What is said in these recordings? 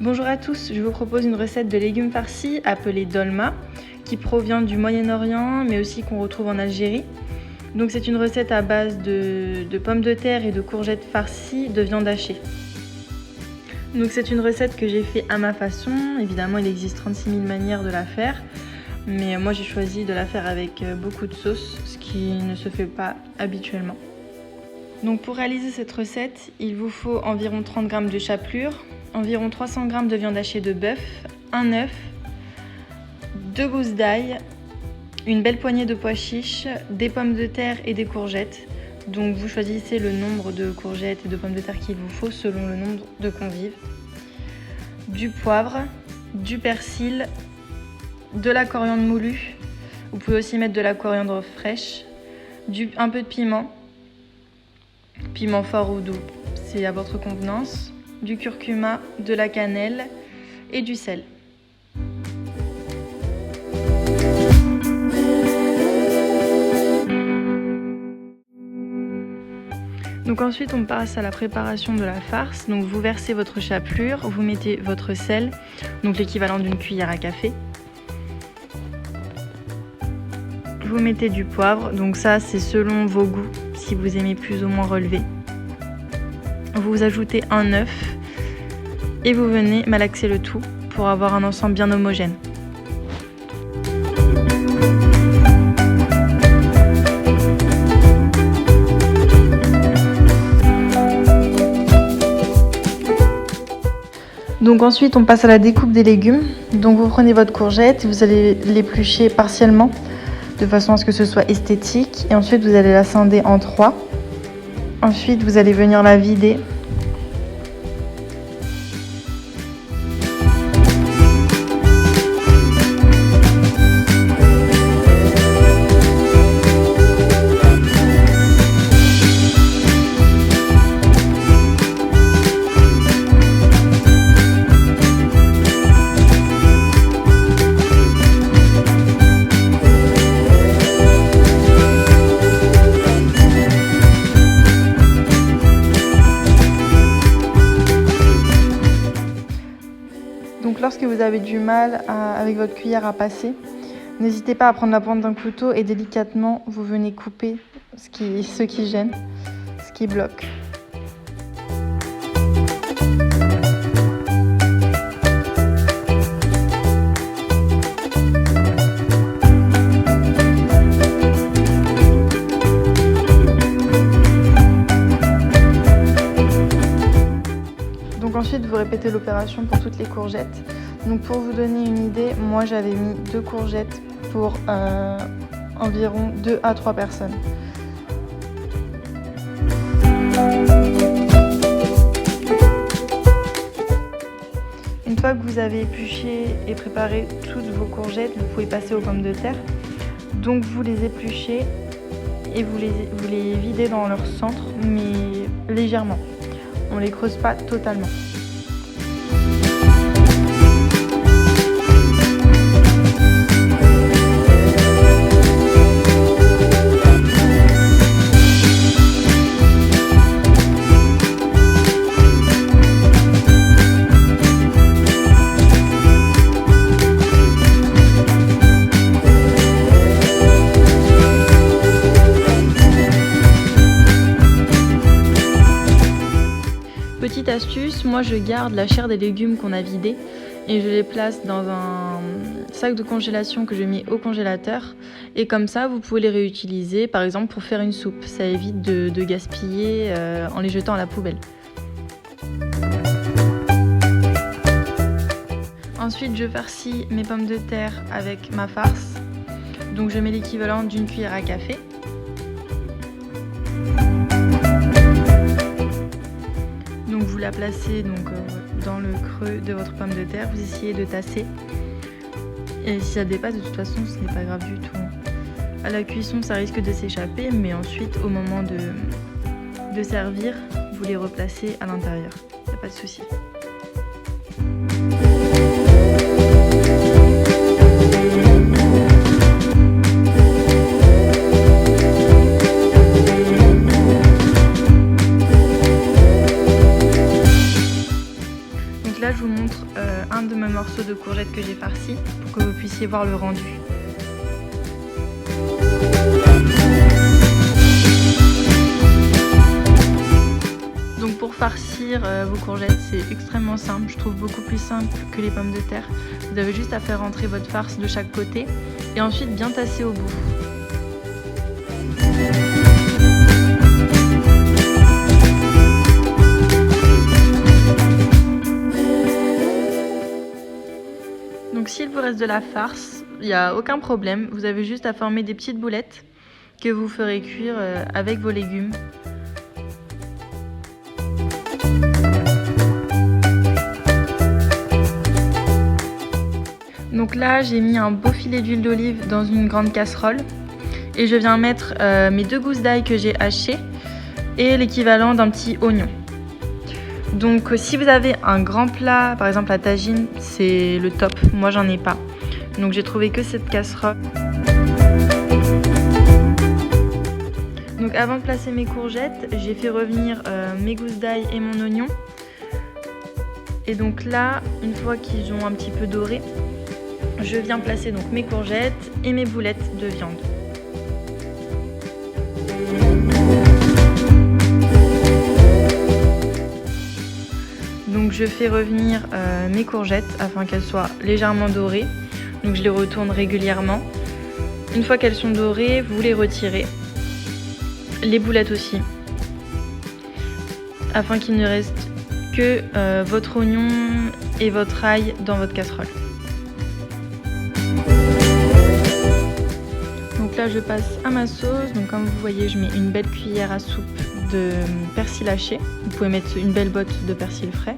Bonjour à tous, je vous propose une recette de légumes farcis appelée dolma qui provient du Moyen-Orient mais aussi qu'on retrouve en Algérie. Donc c'est une recette à base de pommes de terre et de courgettes farcies de viande hachée. Donc c'est une recette que j'ai fait à ma façon. Évidemment il existe 36 000 manières de la faire, mais moi j'ai choisi de la faire avec beaucoup de sauce, ce qui ne se fait pas habituellement. Donc pour réaliser cette recette, il vous faut environ 30 g de chapelure, environ 300 g de viande hachée de bœuf, un œuf, 2 gousses d'ail, une belle poignée de pois chiches, des pommes de terre et des courgettes. Donc vous choisissez le nombre de courgettes et de pommes de terre qu'il vous faut selon le nombre de convives. Du poivre, du persil, de la coriandre moulue. Vous pouvez aussi mettre de la coriandre fraîche, un peu de piment fort ou doux, c'est à votre convenance. Du curcuma, de la cannelle et du sel. Donc ensuite on passe à la préparation de la farce. Donc vous versez votre chapelure, vous mettez votre sel, donc l'équivalent d'une cuillère à café. Vous mettez du poivre, donc ça c'est selon vos goûts, si vous aimez plus ou moins relevé. Vous ajoutez un œuf et vous venez malaxer le tout pour avoir un ensemble bien homogène. Donc ensuite on passe à la découpe des légumes. Donc vous prenez votre courgette, vous allez l'éplucher partiellement de façon à ce que ce soit esthétique et ensuite vous allez la scinder en 3. Ensuite vous allez venir la vider. Donc lorsque vous avez du mal avec votre cuillère à passer, n'hésitez pas à prendre la pointe d'un couteau et délicatement vous venez couper ce qui gêne, ce qui bloque. Donc ensuite vous répétez l'opération pour toutes les courgettes. Donc pour vous donner une idée, moi j'avais mis 2 courgettes pour environ 2 à 3 personnes. Une fois que vous avez épluché et préparé toutes vos courgettes, vous pouvez passer aux pommes de terre. Donc vous les épluchez et vous les videz dans leur centre, mais légèrement. On ne les creuse pas totalement. Petite astuce, moi je garde la chair des légumes qu'on a vidés et je les place dans un sac de congélation que je mets au congélateur et comme ça vous pouvez les réutiliser par exemple pour faire une soupe. Ça évite de gaspiller en les jetant à la poubelle. Ensuite je farcis mes pommes de terre avec ma farce. Donc je mets l'équivalent d'une cuillère à café. Donc vous la placez dans le creux de votre pomme de terre, vous essayez de tasser. Et si ça dépasse, de toute façon, ce n'est pas grave du tout. À la cuisson, ça risque de s'échapper, mais ensuite, au moment de servir, vous les replacez à l'intérieur. Il n'y a pas de souci. montre un de mes morceaux de courgettes que j'ai farci pour que vous puissiez voir le rendu. Donc pour farcir vos courgettes, c'est extrêmement simple, je trouve beaucoup plus simple que les pommes de terre. Vous avez juste à faire rentrer votre farce de chaque côté et ensuite bien tasser au bout. Donc s'il vous reste de la farce, il n'y a aucun problème, vous avez juste à former des petites boulettes que vous ferez cuire avec vos légumes. Donc là, j'ai mis un beau filet d'huile d'olive dans une grande casserole et je viens mettre mes 2 gousses d'ail que j'ai hachées et l'équivalent d'un petit oignon. Donc si vous avez un grand plat, par exemple la tagine, c'est le top. Moi, j'en ai pas. Donc j'ai trouvé que cette casserole. Donc avant de placer mes courgettes, j'ai fait revenir mes gousses d'ail et mon oignon. Et donc là, une fois qu'ils ont un petit peu doré, je viens placer donc mes courgettes et mes boulettes de viande. Donc je fais revenir mes courgettes afin qu'elles soient légèrement dorées. Donc je les retourne régulièrement. Une fois qu'elles sont dorées, vous les retirez. Les boulettes aussi. Afin qu'il ne reste que votre oignon et votre ail dans votre casserole. Donc là je passe à ma sauce. Donc comme vous voyez, je mets une belle cuillère à soupe de persil haché. Vous pouvez mettre une belle botte de persil frais.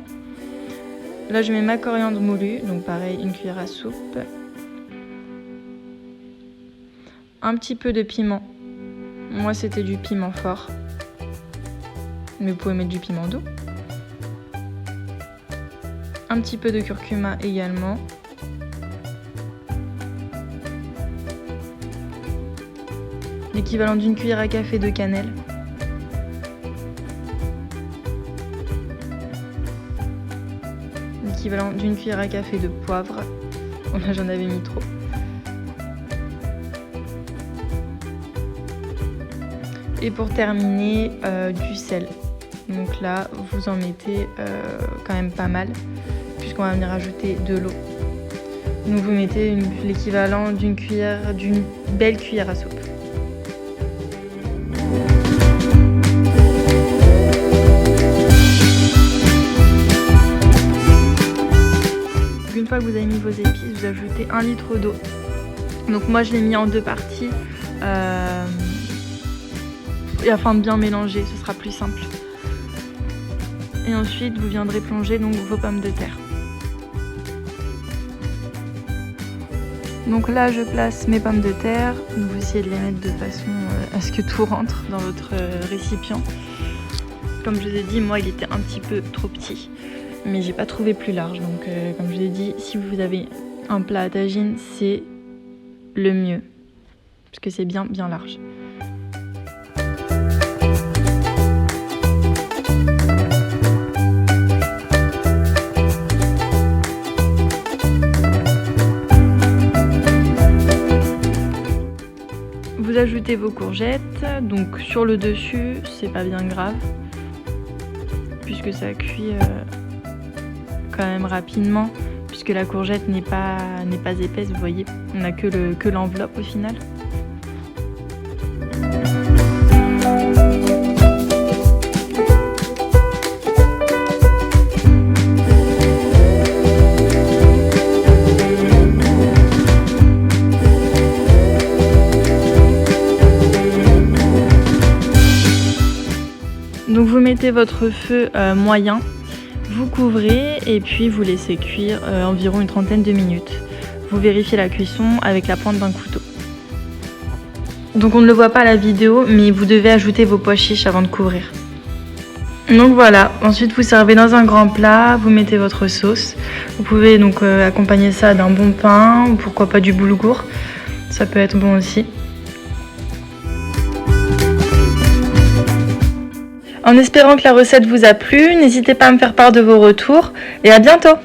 Là je mets ma coriandre moulue, donc pareil, une cuillère à soupe. Un petit peu de piment. Moi c'était du piment fort, mais vous pouvez mettre du piment doux. Un petit peu de curcuma également. L'équivalent d'une cuillère à café de cannelle. L'équivalent d'une cuillère à café de poivre. Oh là, j'en avais mis trop. Et pour terminer, du sel. Donc là, vous en mettez quand même pas mal, puisqu'on va venir ajouter de l'eau. Donc vous mettez l'équivalent d'une belle cuillère à soupe. Une fois que vous avez mis vos épices, vous ajoutez 1 litre d'eau. Donc moi je l'ai mis en 2 parties. Et afin de bien mélanger, ce sera plus simple. Et ensuite vous viendrez plonger donc vos pommes de terre. Donc là je place mes pommes de terre. Vous essayez de les mettre de façon à ce que tout rentre dans votre récipient. Comme je vous ai dit, moi il était un petit peu trop petit, mais j'ai pas trouvé plus large. Donc comme je vous ai dit, si vous avez un plat à tagine, c'est le mieux, parce que c'est bien large. Vous ajoutez vos courgettes, donc sur le dessus, c'est pas bien grave, puisque ça cuit quand même rapidement, puisque la courgette n'est pas épaisse, vous voyez, on n'a que l'enveloppe au final. Donc vous mettez votre feu moyen, vous couvrez et puis vous laissez cuire environ une trentaine de minutes. Vous vérifiez la cuisson avec la pointe d'un couteau. Donc on ne le voit pas à la vidéo, mais vous devez ajouter vos pois chiches avant de couvrir. Donc voilà, ensuite vous servez dans un grand plat, vous mettez votre sauce. Vous pouvez donc accompagner ça d'un bon pain ou pourquoi pas du boulgour, ça peut être bon aussi. En espérant que la recette vous a plu, n'hésitez pas à me faire part de vos retours et à bientôt!